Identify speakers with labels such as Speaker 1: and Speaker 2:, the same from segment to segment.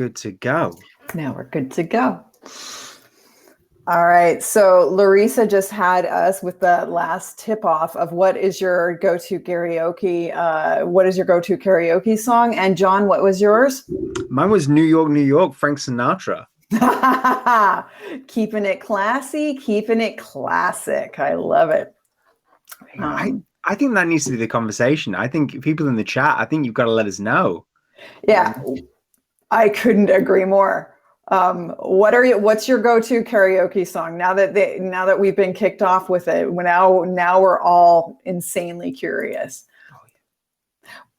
Speaker 1: good to go.
Speaker 2: Now we're good to go. All right. So Larissa just had us with the last tip off of what is your go-to karaoke? What is your go-to karaoke song? And John, what was yours?
Speaker 1: Mine was New York, New York, Frank Sinatra.
Speaker 2: Keeping it classy, keeping it classic. I love it.
Speaker 1: I think that needs to be the conversation. I think people in the chat, I think you've got to let us know.
Speaker 2: Yeah, I couldn't agree more. What's your go-to karaoke song now that we've been kicked off with it? Now we're all insanely curious.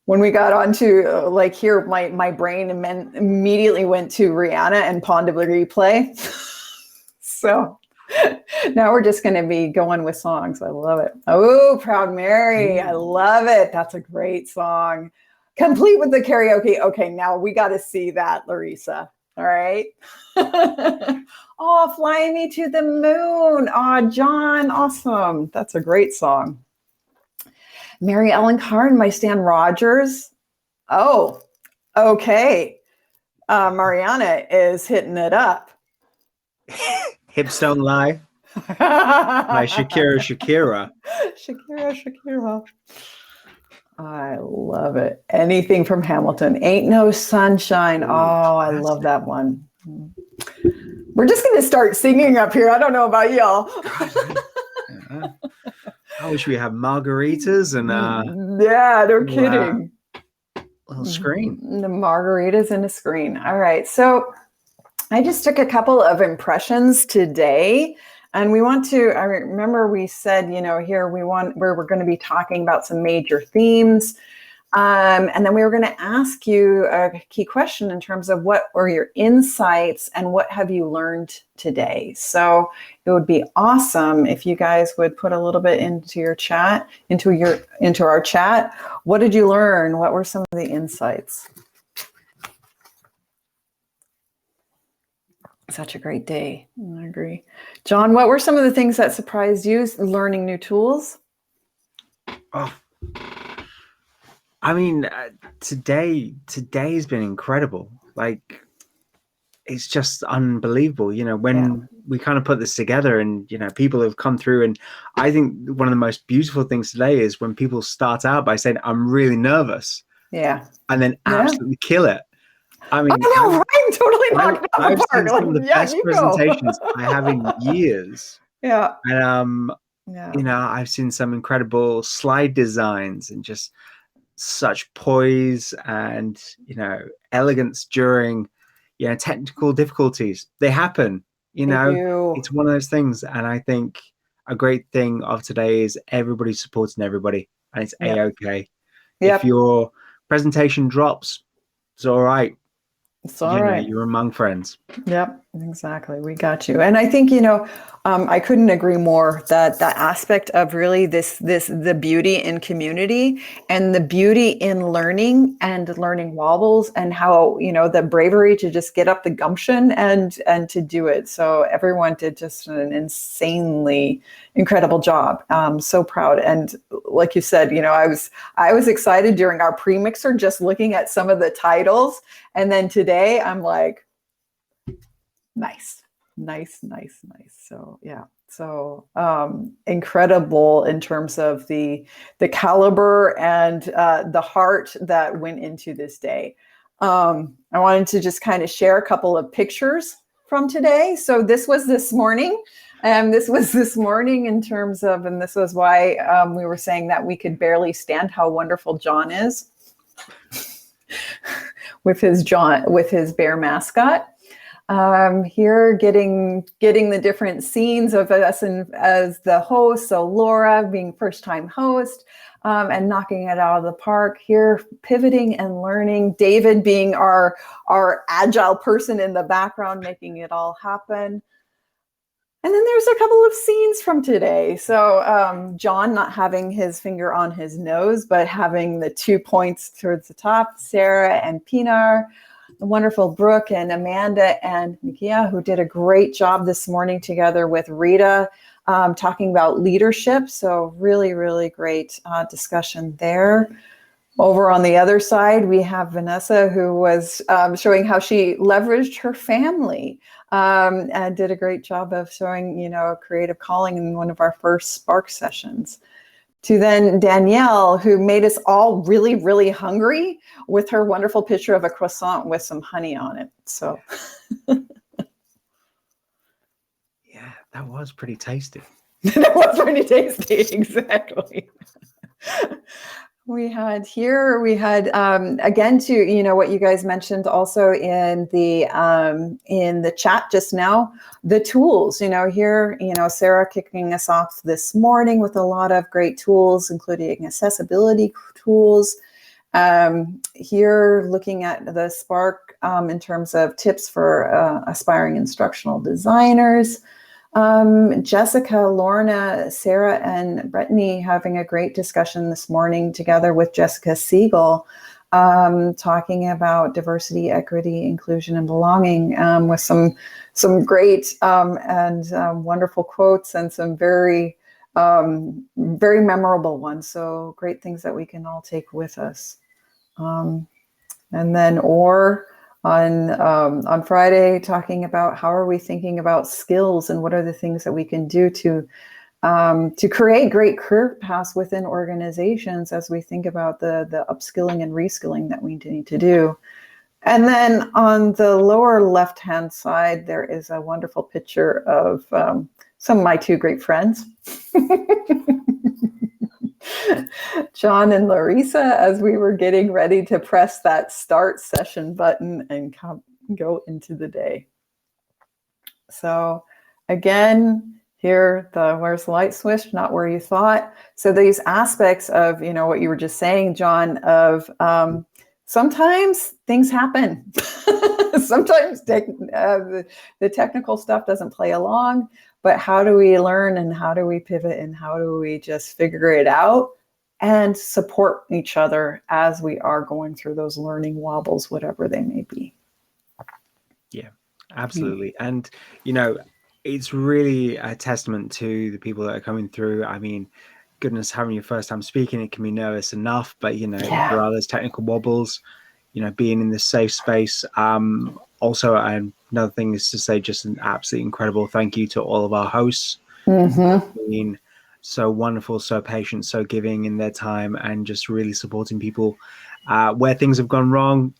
Speaker 2: When we got onto here, my brain immediately went to Rihanna and Pond de Replay. So now we're just going to be going with songs. I love it. Oh, Proud Mary. I love it. That's a great song. Complete with the karaoke. Okay, now we got to see that, Larissa. All right. Oh, Fly Me to the Moon. Oh, John. Awesome. That's a great song. Mary Ellen Carr, My Stan Rogers. Oh, okay. Mariana is hitting it up.
Speaker 1: Hips Don't Lie. By Shakira.
Speaker 2: Shakira. I love it. Anything from Hamilton. Ain't No Sunshine. Oh, I love that one. We're just going to start singing up here. I don't know about y'all.
Speaker 1: I wish we had margaritas and
Speaker 2: yeah, no kidding.
Speaker 1: Little screen.
Speaker 2: The margaritas and a screen. All right. So I just took a couple of impressions today. And we want to, I remember we said, here we're going to be talking about some major themes. And then we were going to ask you a key question in terms of what were your insights and what have you learned today? So it would be awesome if you guys would put a little bit into your chat, into our chat. What did you learn? What were some of the insights? Such a great day. I agree. John, what were some of the things that surprised you learning new tools?
Speaker 1: Oh, I mean, today's been incredible. Like, it's just unbelievable. When we kind of put this together and, people have come through. And I think one of the most beautiful things today is when people start out by saying, I'm really nervous.
Speaker 2: Yeah.
Speaker 1: And then absolutely kill it. I mean,
Speaker 2: I know, right? Totally knocked out
Speaker 1: I've
Speaker 2: the park.
Speaker 1: seen some of the best presentations I have in years.
Speaker 2: Yeah.
Speaker 1: And, I've seen some incredible slide designs and just such poise and, elegance during, technical difficulties. They happen, it's one of those things. And I think a great thing of today is everybody supporting everybody and it's A-okay. Yep. If your presentation drops, it's all right.
Speaker 2: It's all right.
Speaker 1: You're among friends.
Speaker 2: Yep, exactly. We got you. And I think, I couldn't agree more that the aspect of really the beauty in community and the beauty in learning and learning wobbles and how, the bravery to just get up the gumption and to do it. So everyone did just an insanely incredible job. So proud. And like you said, I was excited during our pre-mixer, just looking at some of the titles. And then today I'm like, nice. So, yeah. So incredible in terms of the caliber and the heart that went into this day. I wanted to just kind of share a couple of pictures from today. So this was this morning. This was this morning in terms of, and this was why we were saying that we could barely stand how wonderful John is with his bear mascot. Here getting the different scenes of us and as the host. So Laura being first time host and knocking it out of the park. Here pivoting and learning. David being our agile person in the background, making it all happen. And then there's a couple of scenes from today. So John not having his finger on his nose, but having the 2 points towards the top, Sarah and Pinar, the wonderful Brooke and Amanda and Nikia, who did a great job this morning together with Rita, talking about leadership. So really, really great discussion there. Over on the other side, we have Vanessa, who was showing how she leveraged her family and did a great job of showing, a creative calling in one of our first Spark sessions. To then Danielle, who made us all really, really hungry with her wonderful picture of a croissant with some honey on it. So,
Speaker 1: yeah, that was pretty tasty.
Speaker 2: That was pretty tasty, exactly. We had again to what you guys mentioned also in the chat just now, the tools. Here Sarah kicking us off this morning with a lot of great tools, including accessibility tools. Here looking at the Spark in terms of tips for aspiring instructional designers. Jessica, Lorna, Sarah, and Brittany having a great discussion this morning together with Jessica Siegel, talking about diversity, equity, inclusion, and belonging, with some great and wonderful quotes and some very very memorable ones. So great things that we can all take with us. And then on Friday, talking about how are we thinking about skills and what are the things that we can do to create great career paths within organizations as we think about the upskilling and reskilling that we need to do. And then on the lower left-hand side, there is a wonderful picture of some of my two great friends. John and Larissa, as we were getting ready to press that start session button and go into the day. So again, here, where's the light switch, not where you thought. So these aspects of, what you were just saying, John, of sometimes things happen. Sometimes the technical stuff doesn't play along, but how do we learn and how do we pivot and how do we just figure it out and support each other as we are going through those learning wobbles, whatever they may be.
Speaker 1: Yeah, absolutely. And, it's really a testament to the people that are coming through. I mean, goodness, having your first time speaking, it can be nervous enough, but, if there are those technical wobbles, being in this safe space. Also, another thing is to say just an absolutely incredible thank you to all of our hosts. Being so wonderful, so patient, so giving in their time and just really supporting people where things have gone wrong,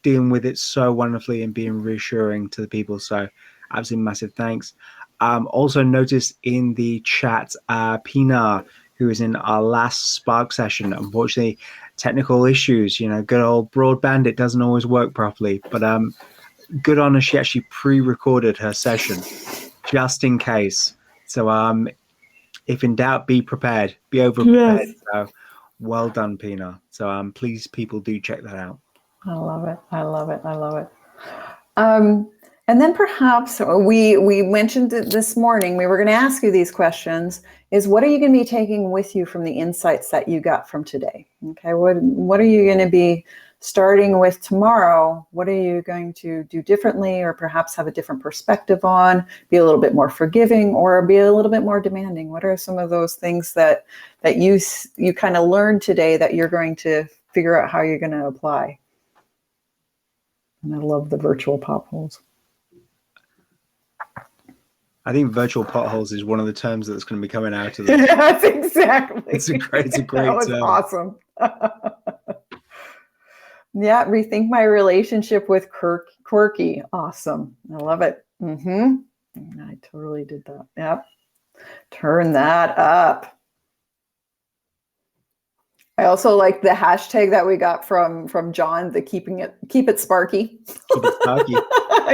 Speaker 1: dealing with it so wonderfully and being reassuring to the people. So absolutely massive thanks. Also noticed in the chat, Pinar, who was in our last Spark session. Unfortunately, technical issues, good old broadband, it doesn't always work properly, but good on her, she actually pre-recorded her session just in case. So if in doubt, be prepared, be over prepared. Yes. So well done, Pinar. So please, people, do check that out.
Speaker 2: I love it. I love it. I love it. And then perhaps we mentioned it this morning, we were going to ask you these questions, is what are you going to be taking with you from the insights that you got from today? Okay, what are you going to be starting with tomorrow? What are you going to do differently or perhaps have a different perspective on, be a little bit more forgiving or be a little bit more demanding? What are some of those things that you kind of learned today that you're going to figure out how you're going to apply? And I love the virtual potholes.
Speaker 1: I think virtual potholes is one of the terms that's going to be coming out of this.
Speaker 2: Yes, exactly.
Speaker 1: It's a great
Speaker 2: that was
Speaker 1: term.
Speaker 2: Awesome. Yeah, rethink my relationship with quirky. Awesome. I love it. I totally did that. Yep. Turn that up. I also like the hashtag that we got from John, the keep it sparky.
Speaker 1: Keep it sparky.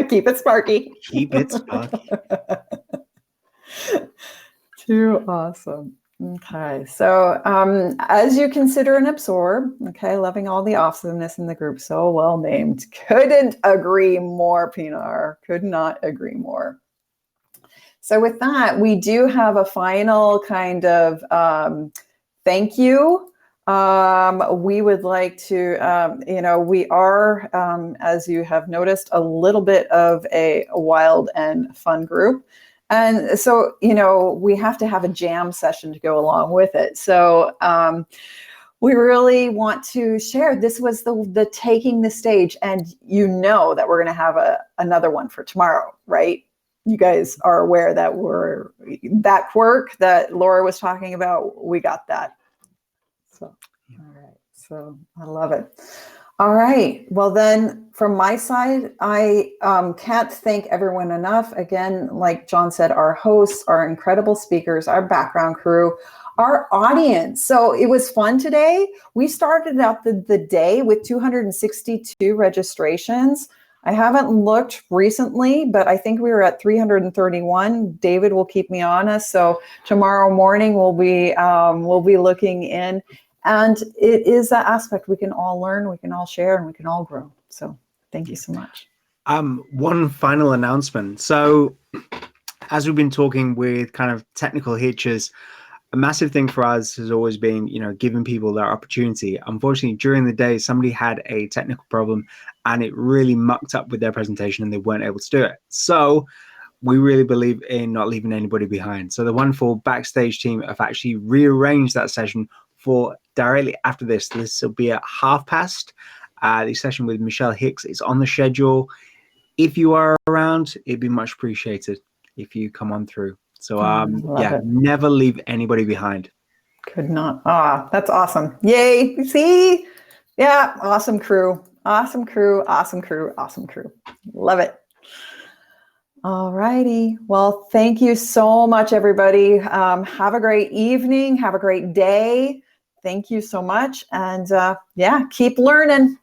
Speaker 2: Keep it sparky.
Speaker 1: Keep it sparky.
Speaker 2: Too awesome. Okay, so as you consider and absorb, okay, loving all the awesomeness in the group, so well named. Couldn't agree more, Pinar. Could not agree more. So with that, we do have a final kind of thank you. We would like to, we are, as you have noticed, a little bit of a wild and fun group. And so, we have to have a jam session to go along with it. So we really want to share. This was the taking the stage, and you know that we're going to have another one for tomorrow, right? You guys are aware that that quirk that Laura was talking about, we got that. So, all right. So I love it. All right. Well, then from my side, I can't thank everyone enough. Again, like John said, our hosts, our incredible speakers, our background crew, our audience. So it was fun today. We started out the day with 262 registrations. I haven't looked recently, but I think we were at 331. David will keep me honest. So tomorrow morning we'll be looking in. And it is that aspect we can all learn, we can all share, and we can all grow. So thank you so much.
Speaker 1: One final announcement. So as we've been talking with kind of technical hitches, a massive thing for us has always been, giving people their opportunity. Unfortunately, during the day, somebody had a technical problem and it really mucked up with their presentation and they weren't able to do it. So we really believe in not leaving anybody behind. So the wonderful backstage team have actually rearranged that session for directly after this. This will be at past. The session with Michelle Hicks is on the schedule. If you are around, it'd be much appreciated if you come on through. So never leave anybody behind.
Speaker 2: Could not. That's awesome. Yay. See? Yeah. Awesome crew. Awesome crew. Awesome crew. Awesome crew. Love it. All righty. Well, thank you so much, everybody. Have a great evening. Have a great day. Thank you so much. And keep learning.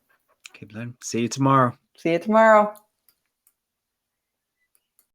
Speaker 1: Keep learning. See you tomorrow.
Speaker 2: See you tomorrow.